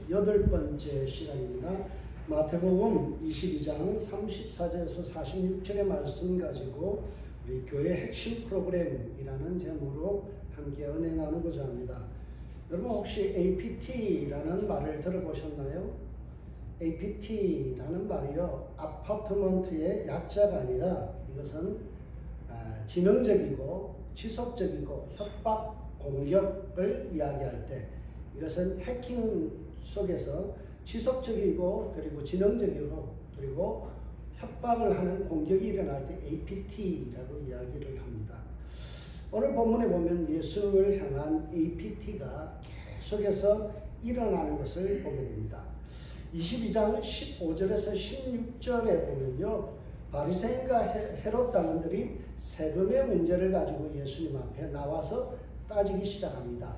8번째 시간입니다. 마태복음 22장 34절에서 46절의 말씀 가지고 우리 교회 핵심 프로그램이라는 제목으로 함께 은혜 나누고자 합니다. 여러분 혹시 APT라는 말을 들어보셨나요? APT라는 말이요, 아파트먼트의 약자가 아니라 이것은 지능적이고 지속적이고 협박, 공격을 이야기할 때 이것은 해킹 속에서 지속적이고 그리고 지능적이고 그리고 협박을 하는 공격이 일어날 때 APT라고 이야기를 합니다. 오늘 본문에 보면 예수를 향한 APT가 계속해서 일어나는 것을 보게 됩니다. 22장 15절에서 16절에 보면요, 바리새인과 헤롯 당원들이 세금의 문제를 가지고 예수님 앞에 나와서 따지기 시작합니다.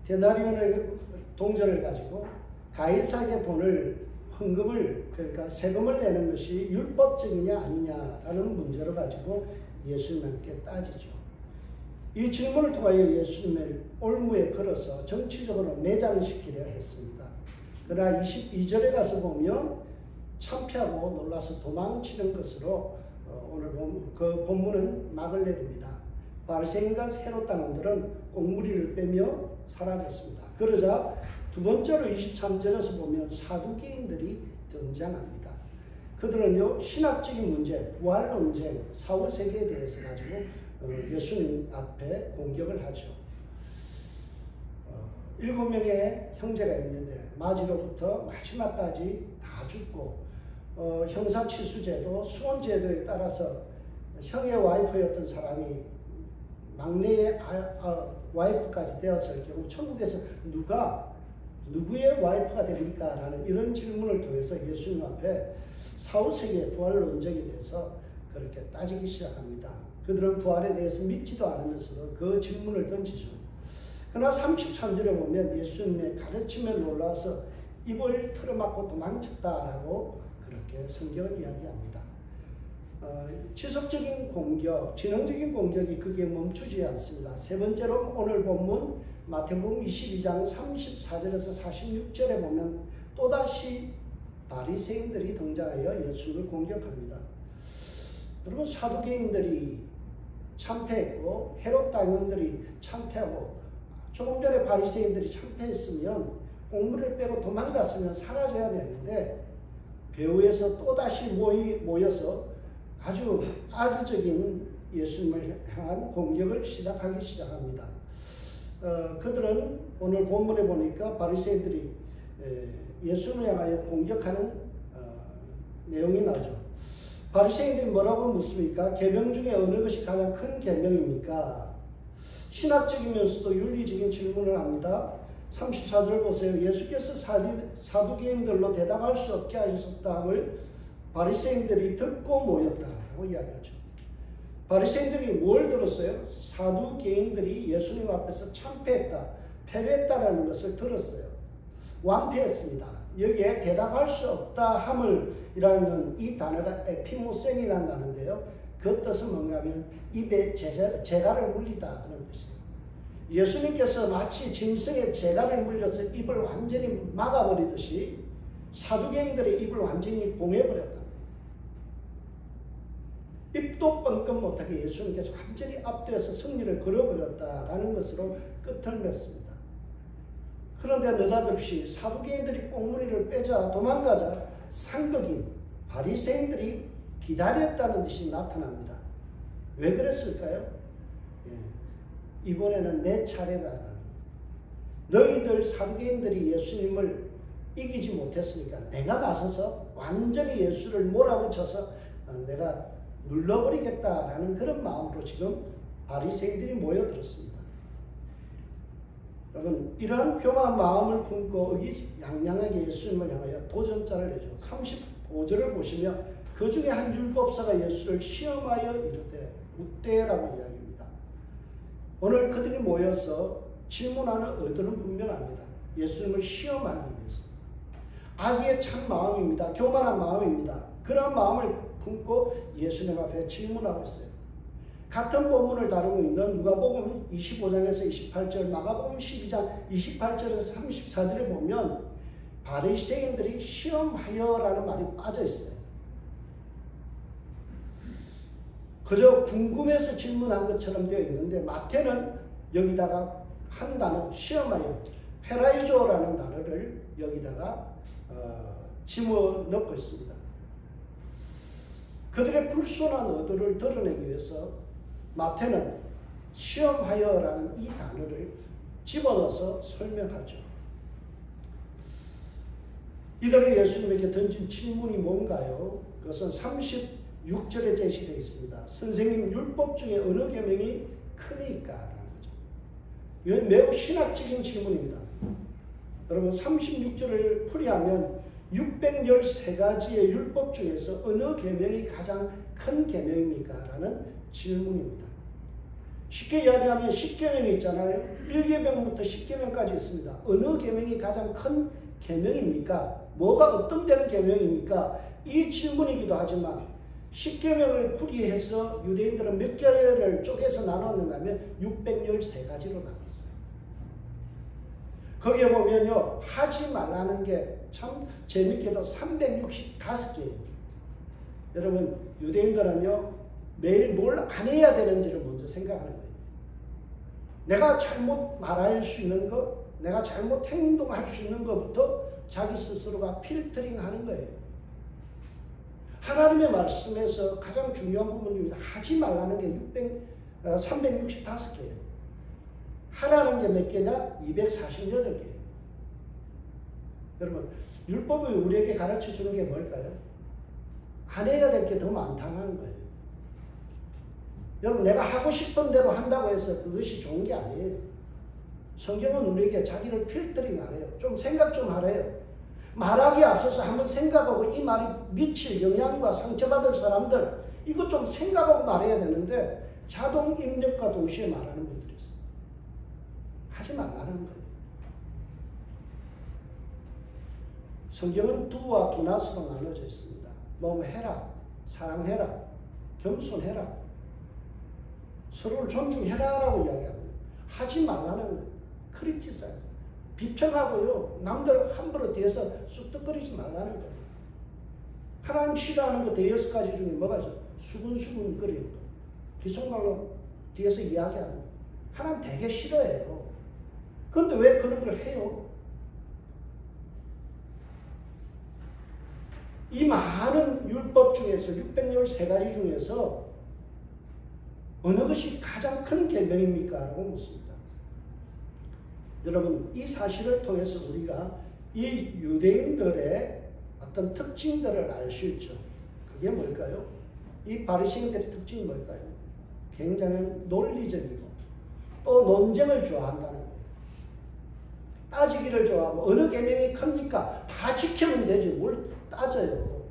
데나리온의 동전을 가지고 가이사에게 헌금을, 그러니까 세금을 내는 것이 율법적이냐 아니냐라는 문제를 가지고 예수님께 따지죠. 이 질문을 통하여 예수님을 올무에 걸어서 정치적으로 매장시키려 했습니다. 그러나 22절에 가서 보면 참피하고 놀라서 도망치는 것으로 오늘 그 본문은 막을 내립니다. 바리새인과 헤롯 당원들은 꽁무니를 빼며 사라졌습니다. 그러자 두 번째로 23절에서 보면 사두개인들이 등장합니다. 그들은요, 신학적인 문제, 부활 논쟁, 사후 세계에 대해서 가지고 예수님 앞에 공격을 하죠. 7명의 형제가 있는데 마지로부터 마지막까지 다 죽고 형사치수제도, 수원제도에 따라서 형의 와이프였던 사람이 막내의 와이프까지 되었을 경우 천국에서 누구의 와이프가 됩니까? 라는 이런 질문을 통해서 예수님 앞에 사후세계 부활 논쟁에 대해서 그렇게 따지기 시작합니다. 그들은 부활에 대해서 믿지도 않으면서도 그 질문을 던지죠. 그러나 33절에 보면 예수님의 가르침에 놀라서 입을 틀어막고 도망쳤다라고 그렇게 성경은 이야기합니다. 지속적인 공격, 지능적인 공격이 그게 멈추지 않습니다. 세 번째로 오늘 본문 마태복음 22장 34절에서 46절에 보면 또다시 바리새인들이 등장하여 예수를 공격합니다. 그리고 사두개인들이 참패했고 헤롯 당원들이 참패하고 조금 전에 바리새인들이 참패했으면 공물을 빼고 도망갔으면 사라져야 되는데 배후에서 또다시 모여서 아주 악의적인 예수님을 향한 공격을 시작합니다. 그들은 오늘 본문에 보니까 바리새인들이 예수님을 향하여 공격하는 내용이 나죠. 바리새인들이 뭐라고 묻습니까? 계명 중에 어느 것이 가장 큰 계명입니까? 신학적이면서도 윤리적인 질문을 합니다. 34절 보세요. 예수께서 사두개인들로 대답할 수 없게 하셨다함을 바리새인들이 듣고 모였다고 이야기하죠. 바리새인들이 뭘 들었어요? 사두개인들이 예수님 앞에서 참패했다, 패배했다라는 것을 들었어요. 완패했습니다. 여기에 대답할 수 없다 함을이라는 이 단어가 에피모센이라는 단어인데요. 그 뜻은 뭔가 하면 입에 재갈을 물리다 그런 뜻이에요. 예수님께서 마치 짐승의 재갈을 물려서 입을 완전히 막아버리듯이 사두개인들의 입을 완전히 봉해버렸다. 입도 뻥끗 못하게 예수님께서 완전히 압도해서 승리를 걸어버렸다라는 것으로 끝을 맺습니다. 그런데 느닷없이 사두개인들이 꽁무니를 빼자 도망가자 상극인 바리새인들이 기다렸다는 듯이 나타납니다. 왜 그랬을까요? 이번에는 내 차례다. 너희들 사두개인들이 예수님을 이기지 못했으니까 내가 나서서 완전히 예수를 몰아붙여서 내가 눌러버리겠다라는 그런 마음으로 지금 바리새인들이 모여들었습니다. 여러분, 이러한 교만한 마음을 품고 의기양양하게 예수님을 향하여 도전자를 내죠. 35절을 보시면 그 중에 한 율법사가 예수를 시험하여 이르되 묻되라고 이야기합니다. 오늘 그들이 모여서 질문하는 의도는 분명합니다. 예수님을 시험하기 위해서. 악의 참 마음입니다. 교만한 마음입니다. 그런 마음을 품고 예수님 앞에 질문하고 있어요. 같은 본문을 다루고 있는 누가복음 25장에서 28절, 마가복음 12장 28절에서 34절에 보면 바리새인들이 시험하여라는 말이 빠져 있어요. 그저 궁금해서 질문한 것처럼 되어 있는데 마태는 여기다가 한 단어 시험하여 페라이조라는 단어를 여기다가 집어넣고 있습니다. 그들의 불순한 의도를 드러내기 위해서 마태는 시험하여라는 이 단어를 집어넣어서 설명하죠. 이들이 예수님에게 던진 질문이 뭔가요? 그것은 36절에 제시되어 있습니다. 선생님, 율법 중에 어느 계명이 크니까? 라는 거죠. 이건 매우 신학적인 질문입니다. 여러분 36절을 풀이하면 613가지의 율법 중에서 어느 계명이 가장 큰 계명입니까? 라는 질문입니다. 쉽게 이야기하면 10계명이 있잖아요. 1계명부터 10계명까지 있습니다. 어느 계명이 가장 큰 계명입니까? 뭐가 어떤 데는 계명입니까? 이 질문이기도 하지만 10계명을 풀이해서 유대인들은 몇 개를 쪼개서 나눴는가 하면 613가지로 나눴어요. 거기에 보면요, 하지 말라는 게 참 재밌게도 365개예요. 여러분, 유대인들은요, 매일 뭘 안 해야 되는지를 먼저 생각하는 거예요. 내가 잘못 말할 수 있는 것, 내가 잘못 행동할 수 있는 것부터 자기 스스로가 필터링 하는 거예요. 하나님의 말씀에서 가장 중요한 부분 중에 하지 말라는 게 365개예요. 하라는 게 몇 개냐? 248개예요. 여러분, 율법이 우리에게 가르쳐 주는 게 뭘까요? 안 해야 될 게 더 많다는 거예요. 여러분, 내가 하고 싶은 대로 한다고 해서 그것이 좋은 게 아니에요. 성경은 우리에게 자기를 필터링 하래요. 좀 생각 좀 하래요. 말하기에 앞서서 한번 생각하고 이 말이 미칠 영향과 상처받을 사람들, 이거 좀 생각하고 말해야 되는데 자동 입력과 동시에 말하는 분들이 있어요. 하지 말라는 거예요. 성경은 두와 두낫으로 나눠져 있습니다. 뭐 해라, 사랑해라, 겸손해라, 서로를 존중해라라고 이야기합니다. 하지 말라는 거예요. 크리티사이즈, 비평하고요, 남들 함부로 뒤에서 쑥덕거리지 말라는 거예요. 하나님 싫어하는 거 6가지 중에 뭐가 있어요? 수근수근 거리는 거, 기속말로 뒤에서 이야기하는 거. 하나님 되게 싫어해요. 그런데 왜 그런 걸 해요? 이 많은 율법 중에서 613가지 중에서 어느 것이 가장 큰 계명입니까? 라고 묻습니다. 여러분, 이 사실을 통해서 우리가 이 유대인들의 어떤 특징들을 알 수 있죠. 그게 뭘까요? 이 바리새인들의 특징이 뭘까요? 굉장히 논리적이고 또 논쟁을 좋아한다는 거예요. 따지기를 좋아하고 어느 계명이 큽니까? 다 지키면 되지 뭘 따져요.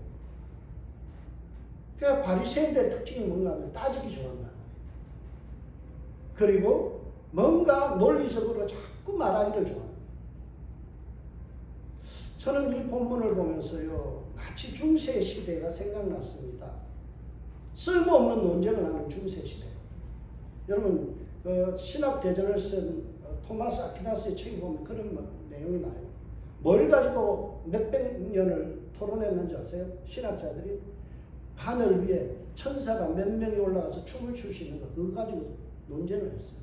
그러니까 바리새인들의 특징이 뭔가 하면 따지기 좋아한다는 거예요. 그리고 뭔가 논리적으로 자꾸 말하기를 좋아합니다. 저는 이 본문을 보면서요, 마치 중세 시대가 생각났습니다. 쓸모없는 논쟁을 하는 중세 시대. 여러분, 신학 대전을 쓴 토마스 아퀴나스의 책에 보면 그런 내용이 나요. 뭘 가지고 몇백 년을 토론했는지 아세요? 신학자들이 하늘 위에 천사가 몇 명이 올라가서 춤을 출 수 있는 거, 그거 가지고 논쟁을 했어요.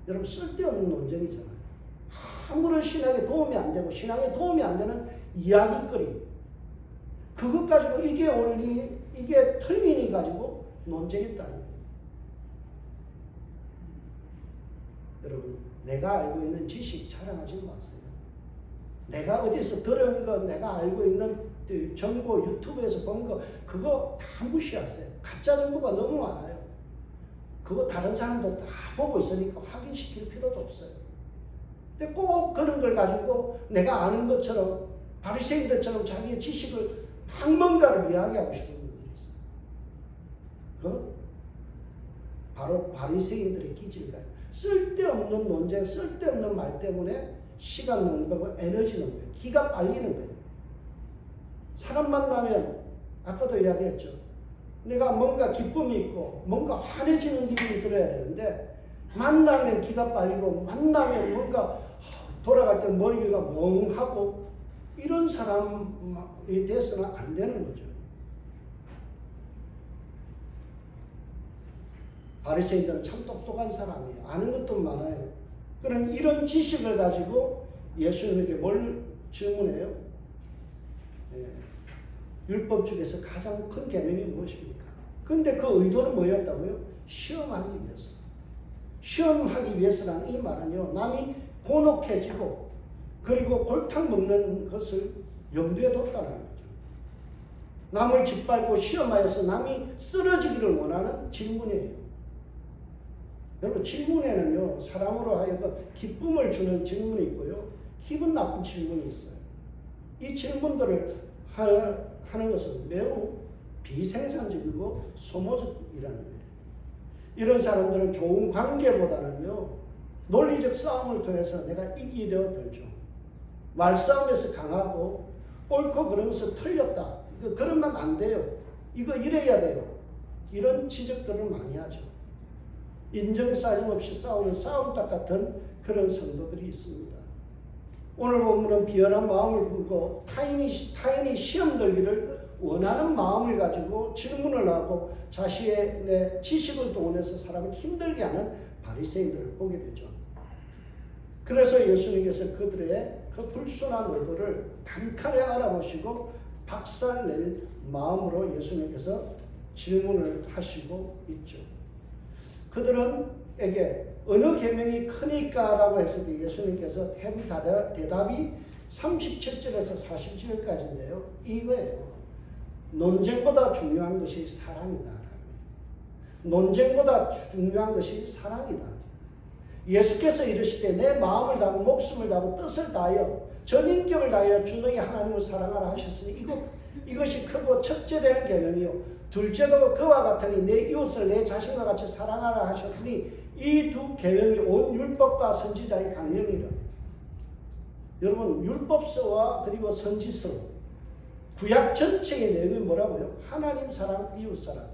여러분, 쓸데없는 논쟁이잖아요. 아무런 신학에 도움이 안 되고 신앙에 도움이 안 되는 이야기거리, 그것 가지고 이게 원리, 이게 틀리니 가지고 논쟁했다는 거예요. 여러분, 내가 알고 있는 지식 자랑하지 마세요. 내가 어디서 들은 거, 내가 알고 있는 정보, 유튜브에서 본 거, 그거 다 무시하세요. 가짜 정보가 너무 많아요. 그거 다른 사람도 다 보고 있으니까 확인시킬 필요도 없어요. 근데 꼭 그런 걸 가지고 내가 아는 것처럼 바리새인들처럼 자기의 지식을 막 뭔가를 이야기하고 싶은 분들이 있어요. 그건 바로 바리새인들의 기질이에요. 쓸데없는 논쟁, 쓸데없는 말 때문에 시간 낭비하고 에너지 낭비, 기가 빨리는 거예요. 사람 만나면 아까도 이야기했죠. 내가 뭔가 기쁨이 있고 뭔가 환해지는 기분이 들어야 되는데 만나면 기가 빨리고 만나면 뭔가 돌아갈 때 머리가 멍하고 이런 사람이 돼서는 안 되는 거죠. 바리새인들은 참 똑똑한 사람이에요. 아는 것도 많아요. 그런 이런 지식을 가지고 예수님에게 뭘 질문해요? 율법 중에서 가장 큰 계명이 무엇입니까? 근데 그 의도는 뭐였다고요? 시험하기 위해서. 시험하기 위해서라는 이 말은요, 남이 곤혹해지고 그리고 골탕 먹는 것을 염두에 뒀다는 거죠. 남을 짓밟고 시험하여서 남이 쓰러지기를 원하는 질문이에요. 여러분, 질문에는요, 사람으로 하여금 기쁨을 주는 질문이 있고요, 기분 나쁜 질문이 있어요. 이 질문들을 하는 것은 매우 비생산적이고 소모적이라는 거예요. 이런 사람들은 좋은 관계보다는요, 논리적 싸움을 통해서 내가 이기려 들죠. 말싸움에서 강하고 옳고 그런 것을 틀렸다. 이거 그러면 안 돼요. 이거 이래야 돼요. 이런 지적들을 많이 하죠. 인정싸움 없이 싸우는 싸움닭 같은 그런 성도들이 있습니다. 오늘 본문은 비열한 마음을 품고 타인이 시험 들기를 원하는 마음을 가지고 질문을 하고 자신의 지식을 동원해서 사람을 힘들게 하는 바리새인들을 보게 되죠. 그래서 예수님께서 그들의 그 불순한 의도를 단칼에 알아보시고 박살낼 마음으로 예수님께서 질문을 하시고 있죠. 그들에게 어느 계명이 크니까 라고 했을 때 예수님께서 한 대답이 37절에서 47절까지인데요. 이거예요. 논쟁보다 중요한 것이 사랑이다. 논쟁보다 중요한 것이 사랑이다. 예수께서 이르시되 내 마음을 다하고 목숨을 다하고 뜻을 다하여 전 인격을 다하여 주 너희 하나님을 사랑하라 하셨으니 이것이 크고 첫째 되는 계명이요 둘째도 그와 같으니 내 이웃을 내 자신과 같이 사랑하라 하셨으니 이 두 계명이 온 율법과 선지자의 강령이라. 여러분, 율법서와 그리고 선지서 구약 전체의 내용이 뭐라고요? 하나님 사랑, 이웃 사랑.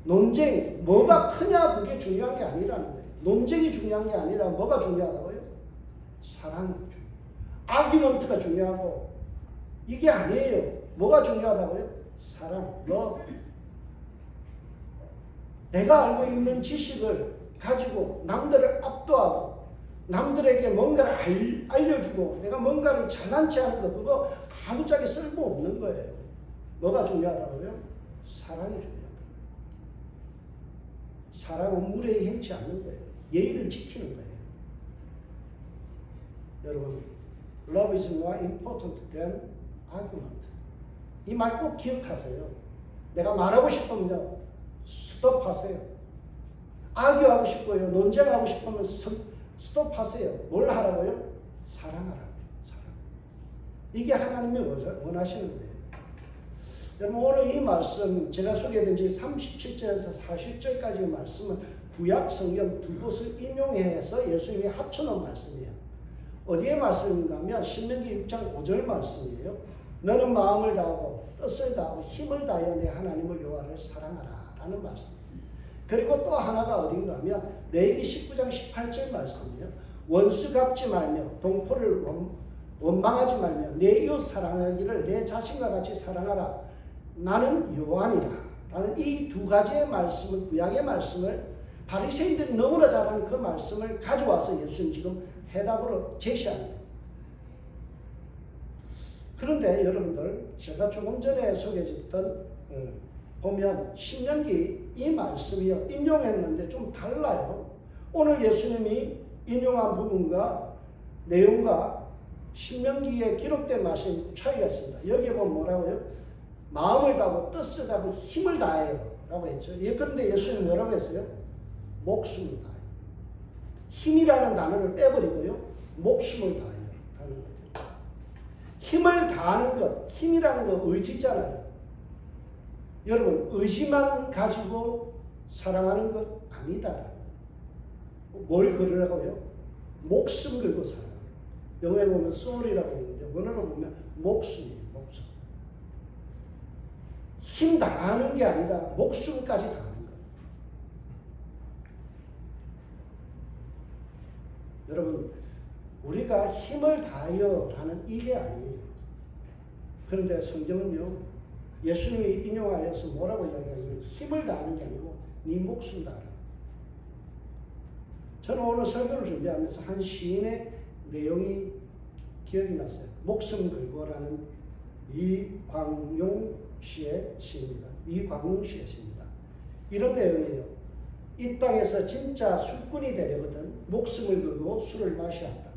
논쟁, 뭐가 크냐 그게 중요한 게 아니라는 거예요. 논쟁이 중요한 게 아니라 뭐가 중요하다고요? 사랑이 중요해요. 아규먼트가 중요하고 이게 아니에요. 뭐가 중요하다고요? 사랑, love. 내가 알고 있는 지식을 가지고 남들을 압도하고 남들에게 뭔가를 알려주고 내가 뭔가를 잘난 체 하는 거 그거 아무짝에 쓸모없는 거예요. 뭐가 중요하다고요? 사랑이 중요하다. 사랑은 무례히 행치 않는 거예요. 예의를 지키는 거예요. 여러분, love is more important than argument. 이 말 꼭 기억하세요. 내가 말하고 싶으면요, 스톱하세요. 아교하고 싶고요, 논쟁하고 싶으면 스톱하세요. 뭘 하라고요? 사랑하라고요. 사랑. 이게 하나님이 원하시는 거예요. 여러분, 오늘 이 말씀, 제가 소개된 지 37절에서 40절까지의 말씀은 구약 성경 두 곳을 인용해서 예수님이 합쳐놓은 말씀이에요. 어디에 말씀인가 하면 신명기 6장 5절 말씀이에요. 너는 마음을 다하고 뜻을 다하고 힘을 다하여 내 하나님을 여호와를 사랑하라 라는 말씀. 그리고 또 하나가 어딘가 하면 레위기 19장 18절 말씀이에요. 원수 갚지 말며 동포를 원망하지 말며 내 이웃 사랑하기를 내 자신과 같이 사랑하라. 나는 여호와니라 라는 이 두 가지의 말씀을, 구약의 말씀을 바리새인들이 너무나 잘하는 그 말씀을 가져와서 예수님 지금 해답으로 제시합니다. 그런데 여러분들, 제가 조금 전에 소개해줬던 보면 신명기 이 말씀이요 인용했는데 좀 달라요. 오늘 예수님이 인용한 부분과 내용과 신명기에 기록된 말씀이 차이가 있습니다. 여기에 보면 뭐라고요? 마음을 다하고 뜻을 다하고 힘을 다해요 라고 했죠. 그런데 예수님은 뭐라고 했어요? 목숨을 다해요. 힘이라는 단어를 빼버리고요, 목숨을 다해요 하는 거예요. 힘을 다하는 것, 힘이라는 거 의지잖아요. 여러분, 의지만 가지고 사랑하는 것 아니다. 뭘 걸으라고요? 목숨 걸고 살아요. 영어에 보면 soul이라고 있는데 원어로 보면 목숨이에요. 목숨. 힘 다하는 게 아니라 목숨까지 다하는 거예요. 여러분, 우리가 힘을 다하여 하는 이게 아니에요. 그런데 성경은요, 예수님이 인용하여서 뭐라고 이야기하냐면 힘을 다하는 게 아니고 네 목숨 다하라. 저는 오늘 설교를 준비하면서 한 시인의 내용이 기억이 났어요. 목숨 걸고라는 이광용 씨의 시입니다. 이광용 씨의 시입니다. 이런 내용이에요. 이 땅에서 진짜 술꾼이 되려거든 목숨을 걸고 술을 마셔야 한다.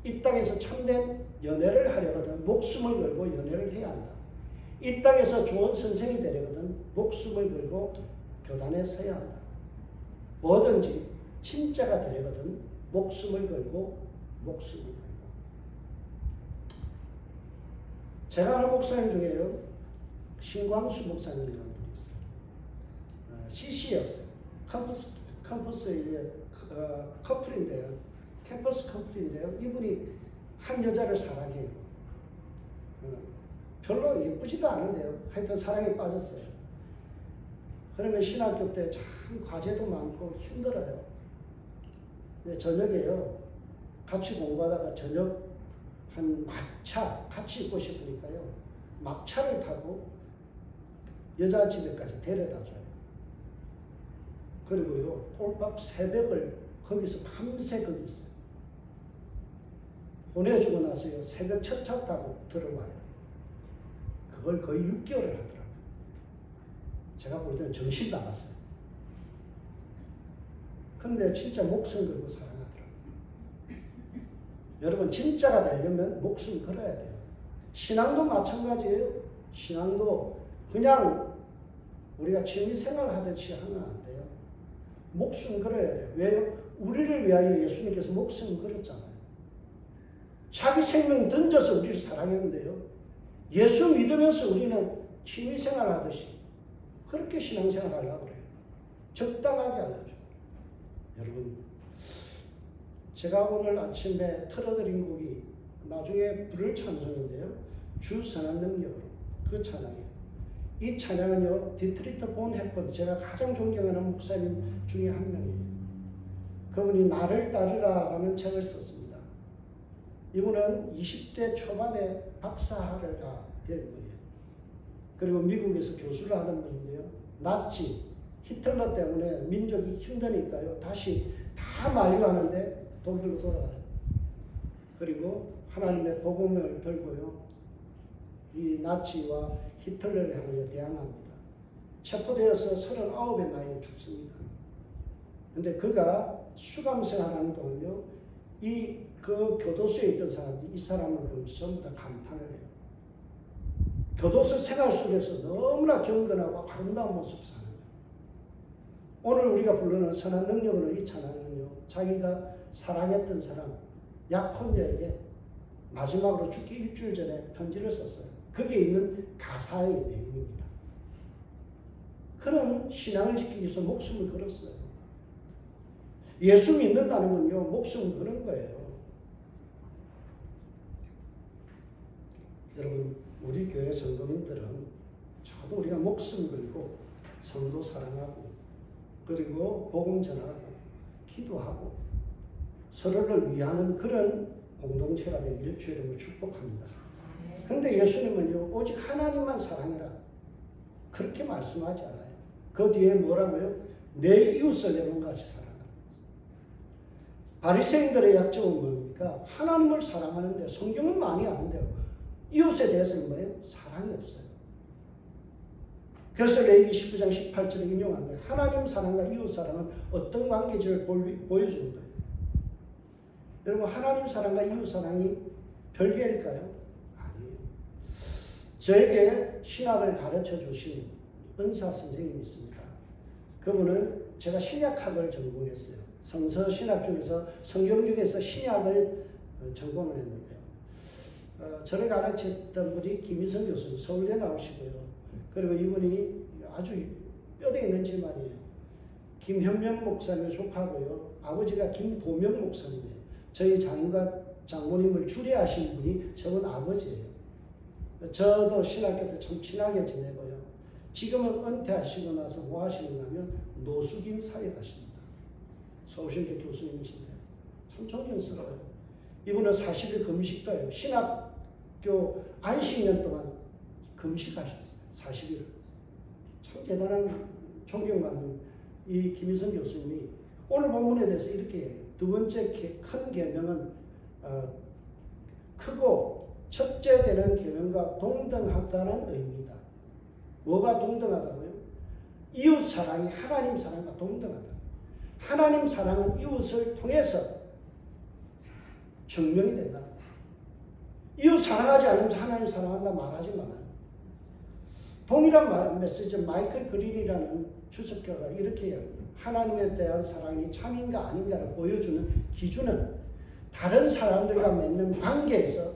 이 땅에서 참된 연애를 하려거든 목숨을 걸고 연애를 해야 한다. 이 땅에서 좋은 선생이 되려거든 목숨을 걸고 교단에 서야 한다. 뭐든지 진짜가 되려거든 목숨을 걸고 목숨을 걸고. 제가 아는 목사님 중에요, 신광수 목사님이라는 분이 있어요. CC였어요. 캠퍼스의 커플인데요. 캠퍼스 커플인데요. 이분이 한 여자를 사랑해요. 별로 예쁘지도 않은데요. 하여튼 사랑에 빠졌어요. 그러면 신학교 때 참 과제도 많고 힘들어요. 근데 저녁에요, 같이 공부하다가 저녁 한 막차 같이 있고 싶으니까요, 막차를 타고 여자 집에까지 데려다 줘요. 그리고요, 꼴박 새벽을 거기서 밤새 거기 있어요. 보내주고 나서요, 새벽 첫 차 타고 들어와요. 그걸 거의 6개월을 하더라고요. 제가 볼 때는 정신 나갔어요. 근데 진짜 목숨 걸고 사랑하더라고요. 여러분, 진짜가 되려면 목숨 걸어야 돼요. 신앙도 마찬가지예요. 신앙도 그냥 우리가 취미생활 하듯이 하면 안 돼요. 목숨 걸어야 돼요. 왜요? 우리를 위하여 예수님께서 목숨 걸었잖아요. 자기 생명 던져서 우리를 사랑했는데요. 예수 믿으면서 우리는 취미생활 하듯이 그렇게 신앙생활 하려고 그래요. 적당하게 하려죠. 여러분, 제가 오늘 아침에 틀어드린 곡이 나중에 부를 찬송인데요. 주 선한 능력으로, 그 찬양이에요. 이 찬양은요, 디트리트 본헤퍼드, 제가 가장 존경하는 목사님 중에 한 명이에요. 그분이 나를 따르라 라는 책을 썼습니다. 이분은 20대 초반에 박사학위가 된 분이에요. 그리고 미국에서 교수를 하던 분인데요. 나치, 히틀러 때문에 민족이 힘드니까요, 다시 다 만류하는데 독일로 돌아가요. 그리고 하나님의 복음을 들고요, 이 나치와 히틀러를 향하여 대항합니다. 체포되어서 39의 나이에 죽습니다. 근데 그가 수감생활하는 동안요, 그 교도소에 있던 사람들이 이 사람을 보면서 전부 다 감탄을 해요. 교도소 생활 속에서 너무나 경건하고 아름다운 모습 사는 거예요. 오늘 우리가 부르는 선한 능력으로 이 찬양은요, 자기가 사랑했던 사람, 약혼녀에게 마지막으로 죽기 일주일 전에 편지를 썼어요. 거기에 있는 가사의 내용입니다. 그런 신앙을 지키기 위해서 목숨을 걸었어요. 예수 믿는다는 건요, 목숨을 거는 거예요. 여러분, 우리 교회 성도님들은 저도 우리가 목숨 걸고 성도 사랑하고 그리고 복음 전하고 기도하고 서로를 위하는 그런 공동체가 되기를 주의 이름으로 축복합니다. 그런데 예수님은요, 오직 하나님만 사랑해라 그렇게 말씀하지 않아요. 그 뒤에 뭐라고요? 내 이웃을 내 몸같이 사랑하라. 바리새인들의 약점은 뭡니까? 하나님을 사랑하는데 성경은 많이 아는데요, 이웃에 대해서는 뭐예요? 사랑이 없어요. 그래서 레위기 19장 18절에 인용한 거예요. 하나님 사랑과 이웃 사랑은 어떤 관계인지를 보여주는 거예요. 여러분, 하나님 사랑과 이웃 사랑이 별개일까요? 아니에요. 저에게 신학을 가르쳐 주신 은사 선생님이 있습니다. 그분은 제가 신약학을 전공했어요. 성서 신학 중에서 성경 중에서 신약을 전공을 했는데요. 저를 가르쳤던 분이 김희성 교수님, 서울대 나오시고요. 그리고 이분이 아주 뼈대 있는 집안이에요. 김현명 목사님 조카고요. 아버지가 김도명 목사님이에요. 저희 장인과 장모님을 주례하신 분이 저분 아버지예요. 저도 신학교 때 참 친하게 지내고요. 지금은 은퇴하시고 나서 뭐 하시는가 하면 노숙인 사회 가십니다. 서울신대 교수님이신데 참 존경스러워요. 이분은 40일 금식가요. 신학교 안식년 동안 금식하셨어요. 40일. 참 대단한 존경받는 이 김희성 교수님이 오늘 본문에 대해서 이렇게 얘기해요. 두 번째 큰 계명은 크고 첫째 되는 계명과 동등하다는 의미다. 뭐가 동등하다고요? 이웃 사랑이 하나님 사랑과 동등하다. 하나님 사랑은 이웃을 통해서 증명이 된다. 이웃 사랑하지 않으면 하나님 사랑한다 말하지 마라. 동일한 메시지 마이클 그린이라는 주석가가 이렇게 이야기합니다. 하나님에 대한 사랑이 참인가 아닌가를 보여주는 기준은 다른 사람들과 맺는 관계에서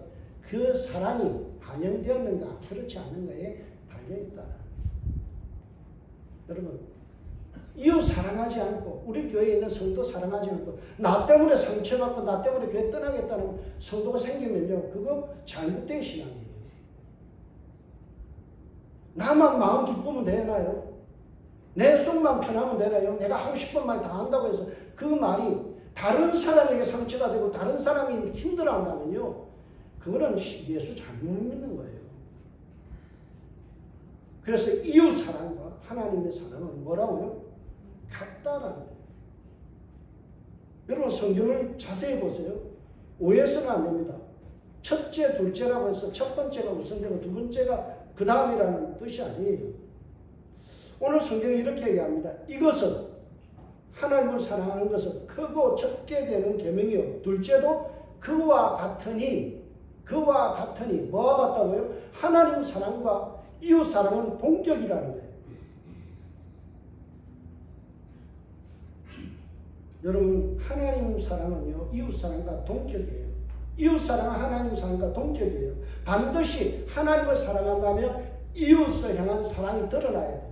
그 사랑이 반영되었는가 그렇지 않는가에 달려있다. 여러분, 이웃 사랑하지 않고 우리 교회에 있는 성도 사랑하지 않고 나 때문에 상처받고 나 때문에 교회 떠나겠다는 성도가 생기면요, 그거 잘못된 신앙이에요. 나만 마음 기쁘면 되나요? 내 속만 편하면 되나요? 내가 하고 싶은 말 다 한다고 해서 그 말이 다른 사람에게 상처가 되고 다른 사람이 힘들어한다면요, 그거는 예수 잘못 믿는 거예요. 그래서 이웃 사랑과 하나님의 사랑은 뭐라고요? 같다라는 거예요. 여러분, 성경을 자세히 보세요. 오해서는 안 됩니다. 첫째, 둘째라고 해서 첫 번째가 우선되고 두 번째가 그 다음이라는 뜻이 아니에요. 오늘 성경이 이렇게 얘기합니다. 이것은 하나님을 사랑하는 것은 크고 첫째 되는 계명이요. 둘째도 그와 같으니 뭐와 같다고요? 하나님 사랑과 이웃 사랑은 동격이라는 거예요. 여러분, 하나님 사랑은요, 이웃 사랑과 동격이에요. 이웃 사랑은 하나님 사랑과 동격이에요. 반드시 하나님을 사랑한다면 이웃을 향한 사랑이 드러나야 돼요.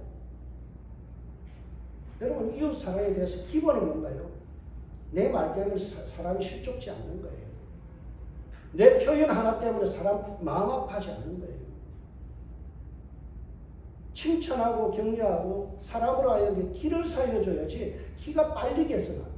여러분, 이웃 사랑에 대해서 기본은 뭔가요? 내 말 때문에 사람이 실족지 않는 거예요. 내 표현 하나 때문에 사람 마음 아파하지 않는 거예요. 칭찬하고 격려하고 사람으로 하여금 기를 살려줘야지 기가 빨리게 해서는 안 돼요.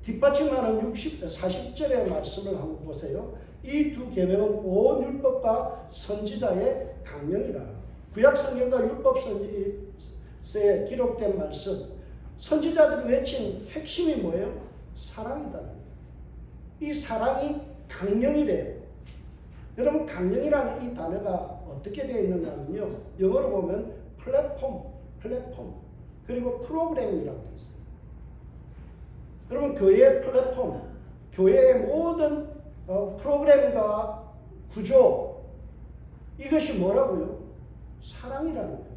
뒷받침하는 40절의 말씀을 한번 보세요. 이 두 계명은 온 율법과 선지자의 강령이라. 구약 성경과 율법 선지서에 기록된 말씀, 선지자들이 외친 핵심이 뭐예요? 사랑이다. 이 사랑이 강령이래요. 여러분, 강령이라는 이 단어가 어떻게 되어 있는가 하면요, 영어로 보면 플랫폼, 그리고 프로그램이라고 되어 있어요. 여러분, 교회의 플랫폼, 교회의 모든 프로그램과 구조, 이것이 뭐라고요? 사랑이라는 거예요.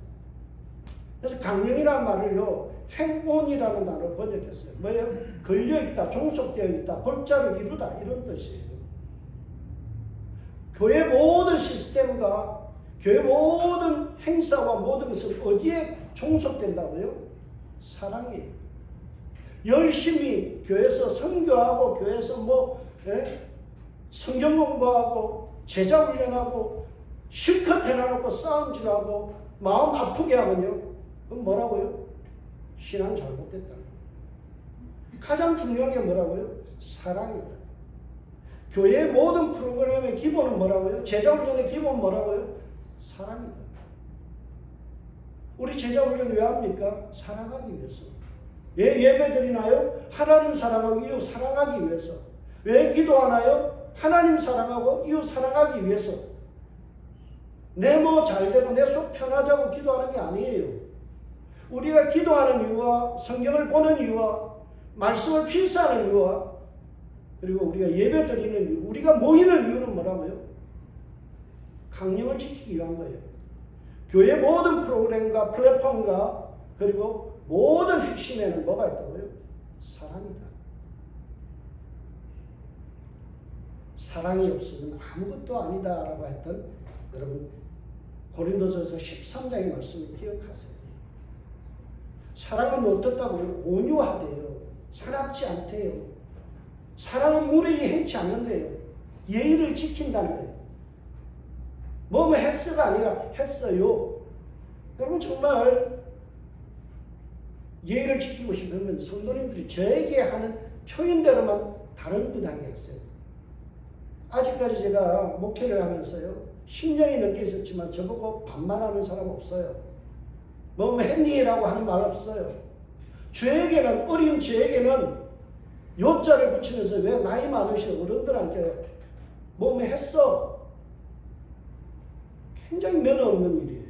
그래서 강령이라는 말을요, 행온이라는 단어로 번역했어요. 뭐예요? 걸려있다, 종속되어 있다, 골자를 이루다, 이런 뜻이에요. 교회 모든 시스템과 교회 모든 행사와 모든 것은 어디에 종속된다고요? 사랑이에요. 열심히 교회에서 선교하고 교회에서 성경 공부하고 제자 훈련하고 실컷 해놔놓고 싸움질하고 마음 아프게 하면요, 그건 뭐라고요? 신앙 잘못됐다. 가장 중요한 게 뭐라고요? 사랑이다. 교회의 모든 프로그램의 기본은 뭐라고요? 제자 훈련의 기본은 뭐라고요? 사랑이다. 우리 제자 훈련 왜 합니까? 사랑하기 위해서. 왜 예배 드리나요? 하나님 사랑하고 이웃 사랑하기 위해서. 왜 기도하나요? 하나님 사랑하고 이웃 사랑하기 위해서. 내 뭐 잘되고 내 속 편하자고 기도하는 게 아니에요. 우리가 기도하는 이유와 성경을 보는 이유와 말씀을 필사하는 이유와 그리고 우리가 예배 드리는 이유, 우리가 모이는 이유는 뭐라고요? 강령을 지키기 위한 거예요. 교회 모든 프로그램과 플랫폼과 그리고 모든 핵심에는 뭐가 있다고요? 사랑이다. 사랑이 없으면 아무것도 아니다라고 했던 여러분 고린도전서 13장의 말씀을 기억하세요. 사랑은 어떻다고요? 온유하대요. 사납지 않대요. 사랑은 무례히 행치 않는데요. 예의를 지킨다는 거예요. 뭐뭐 했어가 아니라 했어요. 여러분 정말 예의를 지키고 싶으면 성도님들이 저에게 하는 표현대로만 다른 분야가 있어요. 아직까지 제가 목회를 하면서요 10년이 넘게 있었지만 저보고 반말하는 사람 없어요. 뭐 했니? 라고 하는 말 없어요. 저에게는 어린 저에게는 요자를 붙이면서 왜 나이 많으신 어른들한테 뭐 했어? 굉장히 면허 없는 일이에요.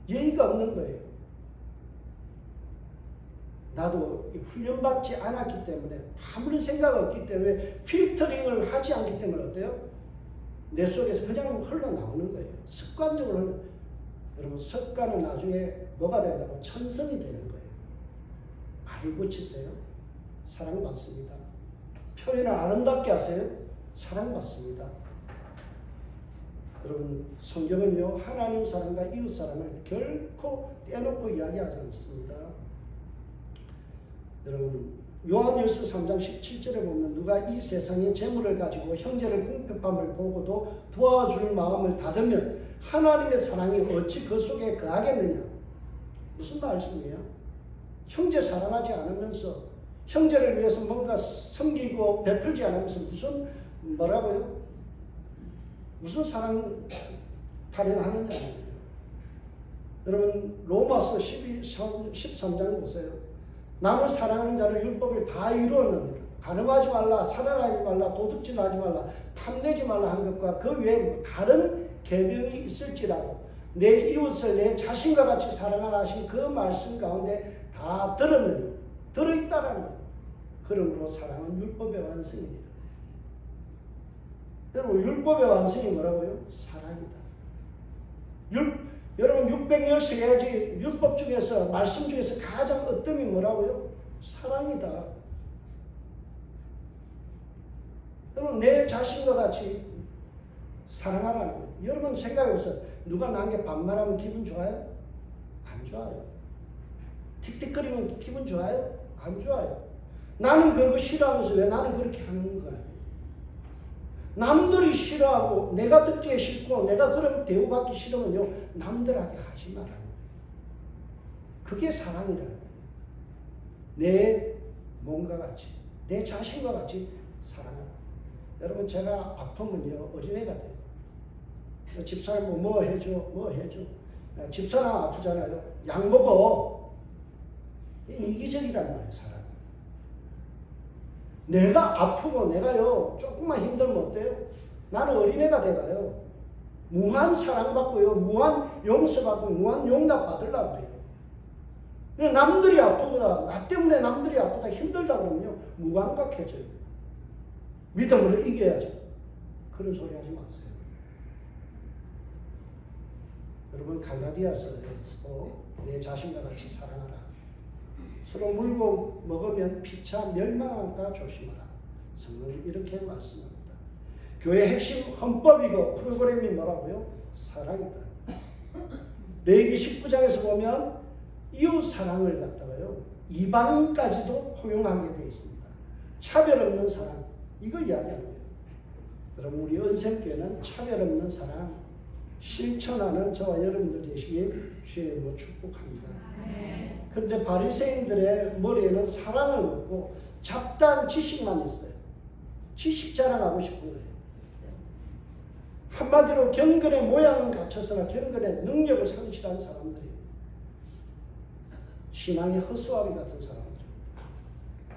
예의가 없는 거예요. 나도 훈련받지 않았기 때문에 아무런 생각 없기 때문에 필터링을 하지 않기 때문에 어때요? 내 속에서 그냥 흘러나오는 거예요. 습관적으로 여러분 습관은 나중에 뭐가 된다고 천성이 되는 거예요. 말을 고치세요. 사랑받습니다. 표현을 아름답게 하세요. 사랑받습니다. 여러분 성경은요 하나님 사랑과 이웃 사랑을 결코 떼놓고 이야기하지 않습니다. 여러분 요한일서 3장 17절에 보면 누가 이 세상의 재물을 가지고 형제를 궁핍함을 보고도 도와줄 마음을 닫으면 하나님의 사랑이 어찌 그 속에 거하겠느냐. 무슨 말씀이에요? 형제 사랑하지 않으면서 형제를 위해서 뭔가 섬기고 베풀지 않으면서 무슨 뭐라고요? 무슨 사랑 타령하느냐. 여러분 로마서 13장 보세요. 남을 사랑하는 자는 율법을 다 이루었느니라. 간음하지 말라, 살인하지 말라, 도둑질하지 말라, 탐내지 말라 한 것과 그 외에 다른 계명이 있을지라도 내 이웃을 내 자신과 같이 사랑하라 하신 그 말씀 가운데 다 들었느니 들어있다라는 거예요. 그러므로 사랑은 율법의 완성이니라. 여러분 율법의 완성이 뭐라고요? 사랑이다. 여러분 613가지 율법 중에서 말씀 중에서 가장 어뜸이 뭐라고요? 사랑이다. 여러분 내 자신과 같이 사랑하라는 거예요. 여러분 생각해보세요. 누가 나에게 반말하면 기분 좋아요? 안 좋아요. 틱틱거리면 기분 좋아요? 안 좋아요. 나는 그거 싫어하면서 왜 나는 그렇게 하는 거야? 남들이 싫어하고 내가 듣기 싫고 내가 그런 대우받기 싫으면요 남들에게 하지 말라는 거예요. 그게 사랑이라는 거예요. 내 몸과 같이 내 자신과 같이 사랑하라. 여러분 제가 아프면요 어린애가 돼요. 집사람 뭐 해줘 뭐 해줘. 집사람 아프잖아요. 약 먹어. 이기적이란 말이에요. 사람. 내가 아프고 내가요 조금만 힘들면 어때요? 나는 어린애가 돼가요 무한 사랑받고요 무한 용서받고 무한 용납 받으려고 그래요. 근데 남들이 아프다 나 때문에 남들이 아프다 힘들다 그러면요 무감각해져요. 믿음으로 이겨야죠. 그런 소리 하지 마세요. 여러분 갈라디아서에서 내 자신과 같이 사랑하라. 서로 물고 먹으면 피차 멸망할까 조심하라. 성경은 이렇게 말씀합니다. 교회 핵심 헌법이고 프로그램이 뭐라고요? 사랑이다. 레위기 19장에서 보면 이웃 사랑을 갖다가요 이방인까지도 포용하게 되어 있습니다. 차별 없는 사랑 이거 이야기하는 거예요. 여러분 우리 은샘교회는 차별 없는 사랑 실천하는 저와 여러분들 되시길 주의 이름으로 축복합니다. 그런데 바리새인들의 머리에는 사랑을 없고 잡다한 지식만 있어요. 지식 자랑하고 싶은 거예요. 한마디로 경건의 모양은 갖춰서나 경건의 능력을 상실한 사람들이에요. 신앙의 허수아비 같은 사람들.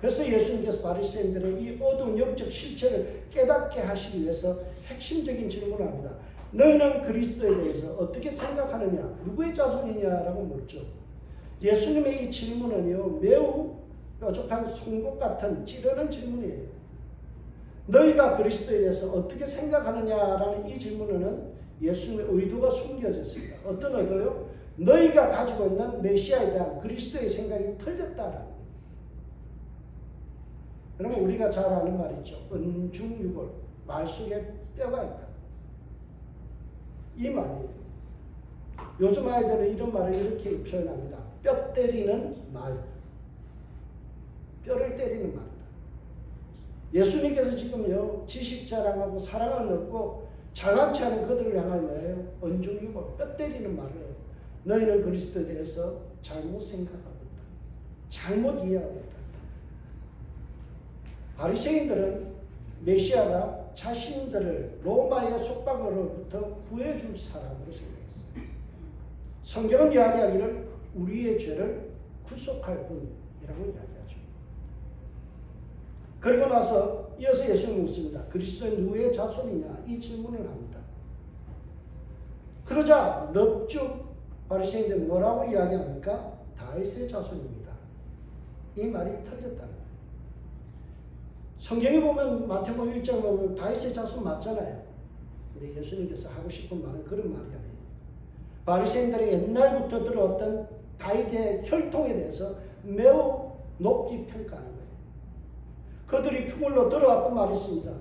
그래서 예수님께서 바리새인들의 이 어두운 영적 실체를 깨닫게 하시기 위해서 핵심적인 질문을 합니다. 너희는 그리스도에 대해서 어떻게 생각하느냐? 누구의 자손이냐라고 묻죠. 예수님의 이 질문은요 매우 뾰족한 송곳 같은 찌르는 질문이에요. 너희가 그리스도에 대해서 어떻게 생각하느냐라는 이 질문에는 예수님의 의도가 숨겨져 있습니다. 어떤 의도요? 너희가 가지고 있는 메시아에 대한 그리스도의 생각이 틀렸다라는 거예요. 여러분 우리가 잘 아는 말 있죠. 은중유골 말 속에 뼈가 있다. 이 말이에요. 요즘 아이들은 이런 말을 이렇게 표현합니다. 뼈 때리는 말. 뼈를 때리는 말이다. 예수님께서 지금요 지식 자랑하고 사랑을 얻고 장한치 않은 그들을 향하여 뭐예요? 언중유고 뼈 때리는 말을 해요. 너희는 그리스도에 대해서 잘못 생각하고 있다. 잘못 이해하고 있다. 바리새인들은 메시아가 자신들을 로마의 속박으로부터 구해줄 사람으로 생각했어요. 성경은 이야기하기를 우리의 죄를 구속할 분이라고 이야기하죠. 그리고 나서 이어서 예수님은 묻습니다. 그리스도는 누구의 자손이냐? 이 질문을 합니다. 그러자 넉죽 바리새인들은 뭐라고 이야기합니까? 다윗의 자손입니다. 이 말이 틀렸다는 거예요. 성경에 보면 마태복음 1장에 보면 다윗의 자손 맞잖아요. 근데 예수님께서 하고 싶은 말은 그런 말이 아니에요. 바리새인들이 옛날부터 들어왔던 다윗의 혈통에 대해서 매우 높이 평가하는 거예요. 그들이 풍물로 들어왔던 말이 있습니다.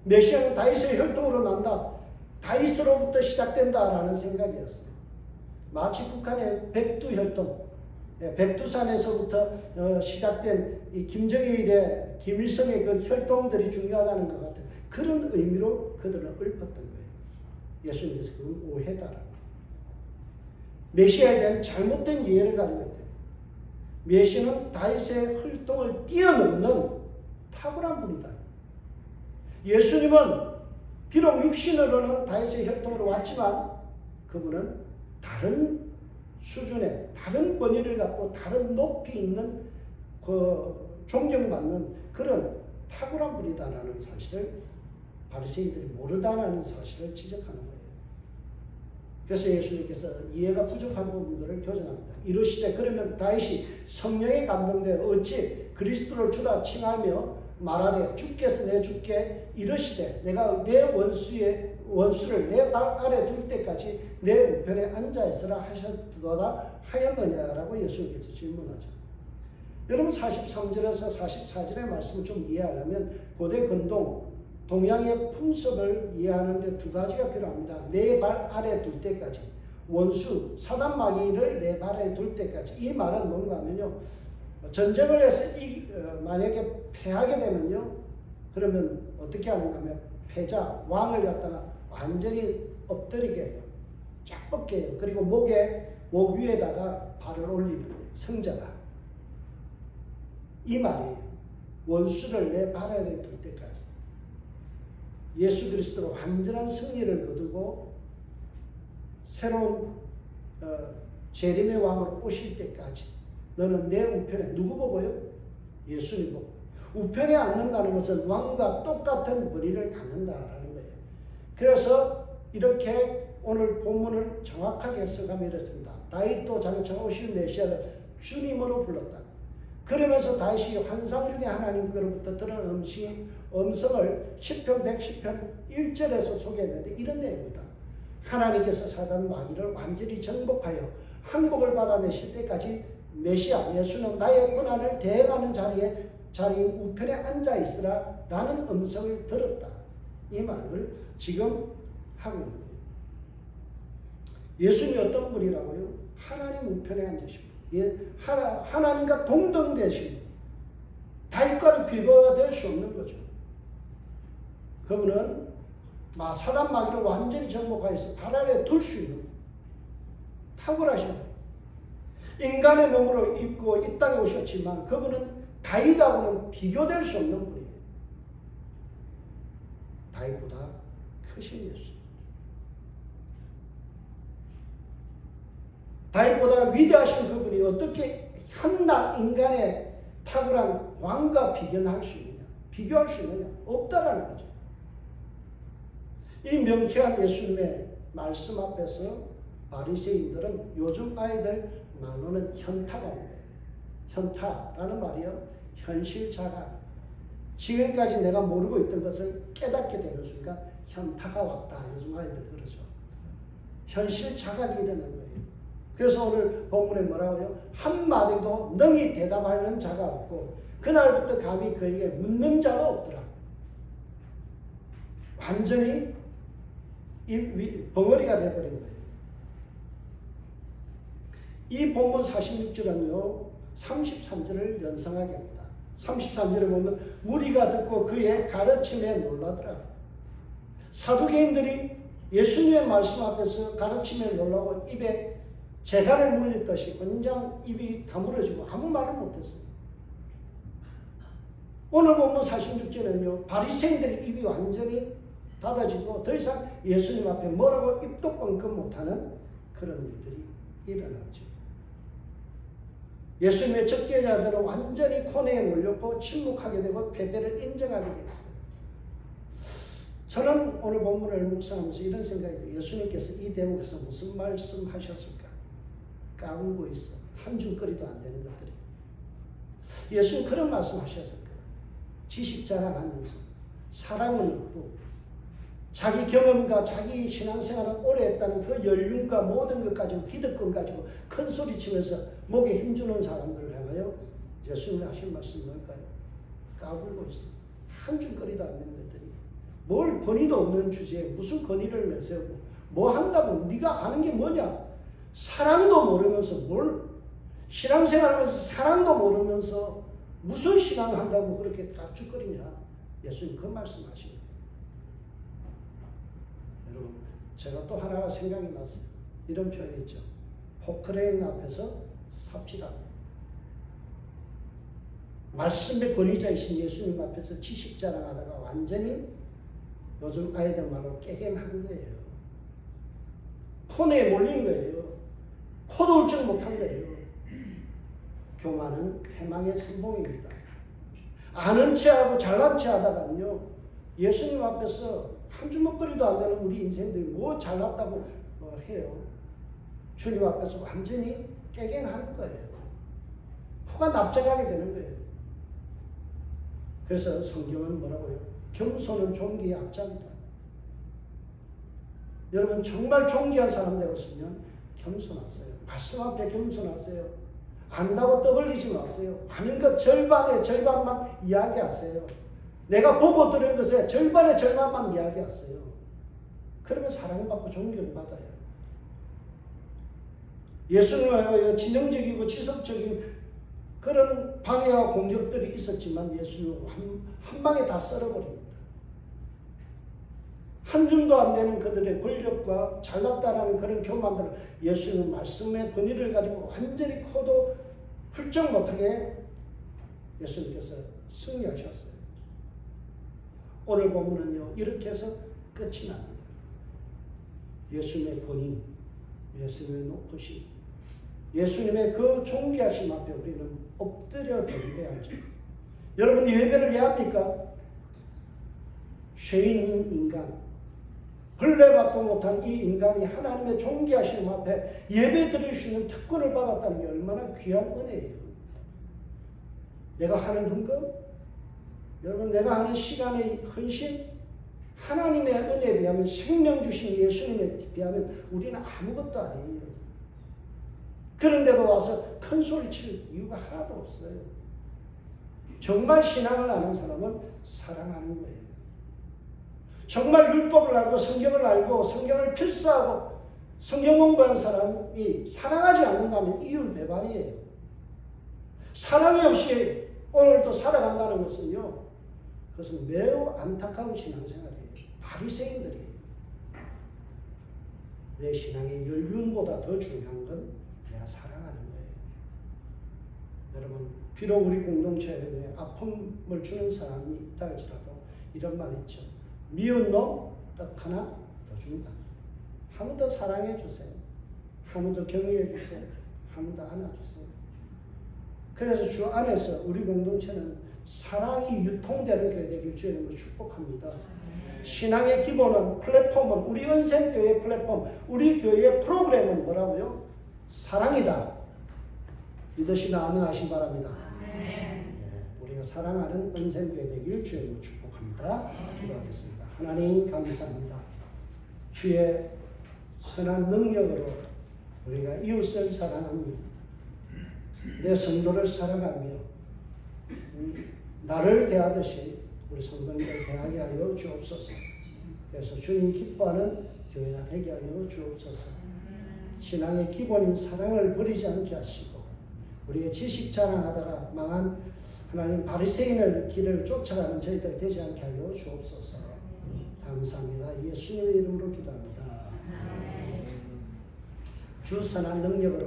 메시아는 다윗의 혈통으로 난다. 다윗으로부터 시작된다라는 생각이었어요. 마치 북한의 백두혈통, 백두산에서부터 시작된 이 김정일의 김일성의 그 혈통들이 중요하다는 것 같은 그런 의미로 그들은 읊었던 거예요. 예수님께서 그건 오해다라는 메시아에 대한 잘못된 이해를 가지고 있대요. 메시아는 다윗의 혈통을 뛰어넘는 탁월한 분이다. 예수님은 비록 육신으로는 다윗의 혈통으로 왔지만 그분은 다른 수준의 다른 권위를 갖고 다른 높이 있는 그 존경받는 그런 탁월한 분이다라는 사실을 바리새인들이 모르다라는 사실을 지적하는 거예요. 그래서 예수님께서 이해가 부족한 부분들을 교정합니다. 이르시되 그러면 다윗이 성령에 감동되어 어찌 그리스도를 주라 칭하며 말하되 주께서 내 주께 이르시되 내가 내 원수를 내 발 아래 둘 때까지 내 우편에 앉아 있으라 하셨도다 하였느냐라고 예수님께서 질문하죠. 여러분 43절에서 44절의 말씀을 좀 이해하려면 고대 근동 동양의 풍습을 이해하는 데 두 가지가 필요합니다. 내 발 아래 둘 때까지 원수 사단 마귀를 내 발 아래 둘 때까지 이 말은 뭔가 하면요. 전쟁을 해서 만약에 패하게 되면요. 그러면 어떻게 하는가 하면 패자, 왕을 갖다가 완전히 엎드리게 해요. 쫙 뻗게 해요. 그리고 목 위에다가 발을 올리는 거예요. 승자가. 이 말이에요. 원수를 내 발 아래 둘 때까지. 예수 그리스도로 완전한 승리를 거두고 새로운 재림의 왕으로 오실 때까지 너는 내 우편에 누구 보고요? 예수님 보고. 우편에 앉는다는 것은 왕과 똑같은 권위를 갖는다라는 거예요. 그래서 이렇게 오늘 본문을 정확하게 해석하면 이렇습니다. 다윗도 장차 오실 메시아를 주님으로 불렀다. 그러면서 다윗이 환상 중에 하나님께로부터 들은 음성을 시편 110편 1절에서 소개했는데 이런 내용입니다. 하나님께서 사단 마귀를 완전히 정복하여 항복을 받아내실 때까지 메시아 예수는 나의 고난을 대행하는 자리인 우편에 앉아있으라 라는 음성을 들었다. 이 말을 지금 하고 있는 거예요. 예수님이 어떤 분이라고요? 하나님 우편에 앉으신 분. 하나님과 동등되신 분. 다윗과는 비교가 될 수 없는 거죠. 그분은 사단 마귀를 완전히 정복하여서 발 아래 둘 수 있는 분. 탁월하신 분. 인간의 몸으로 입고 이 땅에 오셨지만 그분은 다윗하고는 비교될 수 없는 분이에요. 다윗보다 크신 예수. 다윗보다 위대하신 그분이 어떻게 한낱 인간의 탁월한 왕과 비교할 수 있느냐? 비교할 수 있느냐? 없다라는 거죠. 이 명쾌한 예수님의 말씀 앞에서 바리새인들은 요즘 아이들 말로는 현타가 옵니다. 현타라는 말이요. 현실 자각. 지금까지 내가 모르고 있던 것을 깨닫게 되는 순간 현타가 왔다. 요즘 아이들 그러죠. 현실 자각이 일어난 거예요. 그래서 오늘 본문에 뭐라고요? 한마디도 능히 대답하는 자가 없고 그날부터 감히 그에게 묻는 자도 없더라. 완전히 벙어리가 되어버린 거예요. 이 본문 46절은요. 33절을 연상하게 합니다. 33절에 보면 무리가 듣고 그의 가르침에 놀라더라. 사두개인들이 예수님의 말씀 앞에서 가르침에 놀라고 입에 재갈을 물렸듯이 그냥 입이 다물어지고 아무 말을 못했어요. 오늘 보면 46절에는요. 바리새인들의 입이 완전히 닫아지고 더 이상 예수님 앞에 뭐라고 입도 뻥끗 못하는 그런 일들이 일어났죠. 예수님의 적개자들은 완전히 코너에 몰렸고 침묵하게 되고 패배를 인정하게 됐어요. 저는 오늘 본문을 묵상하면서 이런 생각이 들어요. 예수님께서 이 대목에서 무슨 말씀하셨을까? 까불고 있어. 한줌거리도 안 되는 것들이. 예수님 그런 말씀하셨을 거예요. 지식 자랑하면서 사랑은 없고 자기 경험과 자기 신앙생활은 오래 했다는 그 연륜과 모든 것 가지고 기득권 가지고 큰 소리 치면서 목에 힘주는 사람들을 향하여 예수님이 하신 말씀이 뭘까요? 까불고 있어. 한줌거리도 안 되는 것들이. 뭘 권위도 없는 주제에 무슨 권위를 내세우고 뭐 한다고 네가 아는 게 뭐냐? 사랑도 모르면서 뭘 신앙생활하면서 사랑도 모르면서 무슨 신앙한다고 그렇게 깝죽거리냐? 예수님 그 말씀하시는 거예요. 여러분 제가 또 하나가 생각이 났어요. 이런 표현이 있죠. 포크레인 앞에서 삽질하고 말씀의 권위자이신 예수님 앞에서 지식 자랑하다가 완전히 요즘 아이들 말로 깨갱한 거예요. 코너에 몰린 거예요. 코도 울적 못한 거예요. 교만은 패망의 선봉입니다. 아는 체하고 잘난 체하다가는요. 예수님 앞에서 한 주먹거리도 안 되는 우리 인생들이 뭐 잘났다고 해요. 주님 앞에서 완전히 깨갱하는 거예요. 코가 납작하게 되는 거예요. 그래서 성경은 뭐라고요? 겸손은 존귀의 앞자입니다. 여러분 정말 존귀한 사람 되었으면 겸손하세요. 말씀 앞에 겸손하세요. 안다고 떠벌리지 마세요. 아는 것 절반의 절반만 이야기하세요. 내가 보고 들은 것의 절반의 절반만 이야기하세요. 그러면 사랑받고 존경을 받아요. 예수님은 진영적이고 지속적인 그런 방해와 공격들이 있었지만 예수님은 한 방에 다 썰어버립니다. 한 줌도 안 되는 그들의 권력과 잘났다라는 그런 교만들을 예수님은 말씀의 권위를 가지고 완전히 코도 훌쩍 못하게 예수님께서 승리하셨어요. 오늘 본문은요 이렇게 해서 끝이 납니다. 예수님의 권위, 예수님의 높으심, 예수님의 그 존귀하심 앞에 우리는 엎드려 경배하죠. 여러분 예배를 왜 합니까? 죄인인 인간, 벌레받도 못한 이 인간이 하나님의 존귀하심 앞에 예배 드릴 수 있는 특권을 받았다는 게 얼마나 귀한 은혜예요. 내가 하는 헌금, 여러분 내가 하는 시간의 헌신, 하나님의 은혜에 비하면 생명 주신 예수님에 비하면 우리는 아무것도 아니에요. 그런데도 와서 큰 소리 칠 이유가 하나도 없어요. 정말 신앙을 아는 사람은 사랑하는 거예요. 정말 율법을 알고 성경을 알고 성경을 필사하고 성경 공부한 사람이 사랑하지 않는다면 이율배반이에요. 사랑이 없이 오늘도 살아간다는 것은요. 그것은 매우 안타까운 신앙생활이에요. 바리새인들이에요. 내 신앙의 연륜보다 더 중요한 건 내가 사랑하는 거예요. 여러분 비록 우리 공동체에 아픔을 주는 사람이 있다 할지라도 이런 말 있죠. 미운 놈 딱 하나 더 준다. 한 번 더 사랑해 주세요. 한 번 더 격려해 주세요. 한 번 더 안아주세요. 그래서 주 안에서 우리 공동체는 사랑이 유통되는 교회 되길 주님을 축복합니다. 신앙의 기본은 플랫폼은 우리 은샘교회의 플랫폼, 우리 교회의 프로그램은 뭐라고요? 사랑이다. 믿으시나 아멘하신 바랍니다. 네, 우리가 사랑하는 은샘교회 되길 주님을 축복합니다. 기도하겠습니다. 하나님 감사합니다. 주의 선한 능력으로 우리가 이웃을 사랑하며 내 성도를 사랑하며 나를 대하듯이 우리 성도님을 대하게 하여 주옵소서. 그래서 주님 기뻐하는 교회가 되게 하여 주옵소서. 신앙의 기본인 사랑을 버리지 않게 하시고 우리의 지식 자랑하다가 망한 하나님 바리새인의 길을 쫓아가는 저희들 되지 않게 하여 주옵소서. 감사합니다. 예수님의 이름으로 기도합니다. 주 선한 능력으로